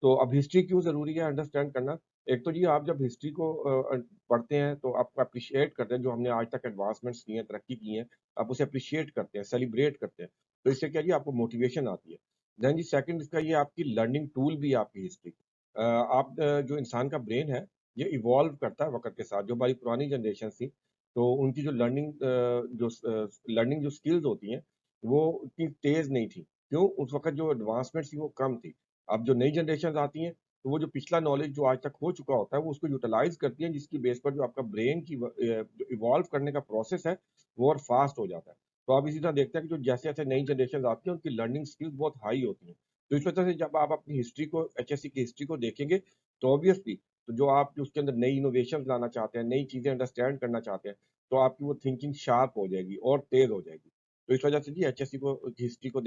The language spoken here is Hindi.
तो अब हिस्ट्री क्यों ज़रूरी है अंडरस्टैंड करना? एक तो जी आप जब हिस्ट्री को पढ़ते हैं तो आप एप्रिशिएट करते हैं जो हमने आज तक एडवांसमेंट्स की हैं, तरक्की की है, आप उसे एप्रिशिएट करते हैं, सेलिब्रेट करते हैं। तो इससे क्या जी आपको मोटिवेशन आती है। देन जी सेकंड इसका ये आपकी लर्निंग टूल भी है आपकी हिस्ट्री। जो इंसान का ब्रेन है, ये इवॉल्व करता है वक़्त के साथ। जो हमारी पुरानी जनरेशन थी, तो उनकी जो लर्निंग जो स्किल्स होती हैं, वो इतनी तेज़ नहीं थी। क्यों? उस वक़्त जो एडवांसमेंट्स थी वो कम थी। अब जो नई जनरेशन्स आती हैं, तो वो जो पिछला नॉलेज जो आज तक हो चुका होता है, वो उसको यूटिलाइज़ करती हैं, जिसकी बेस पर जो आपका ब्रेन की जो इवॉल्व करने का प्रोसेस है, वो और फ़ास्ट हो जाता है। तो आप इसी तरह देखते हैं कि जो जैसे-जैसे नई जनरेशन्स आती हैं, उनकी लर्निंग स्किल्स बहुत हाई होती हैं। तो इस वजह से जब आप अपनी हिस्ट्री को एचएससी की हिस्ट्री को देखेंगे, तो ऑब्वियसली तो जो आप जो उसके अंदर नई इनोवेशंस लाना चाहते हैं, नई चीज़ें अंडरस्टैंड करना चाहते हैं, तो आपकी वो थिंकिंग शार्प हो जाएगी और तेज़ हो जाएगी। तो इस वजह से जी एचएससी को हिस्ट्री को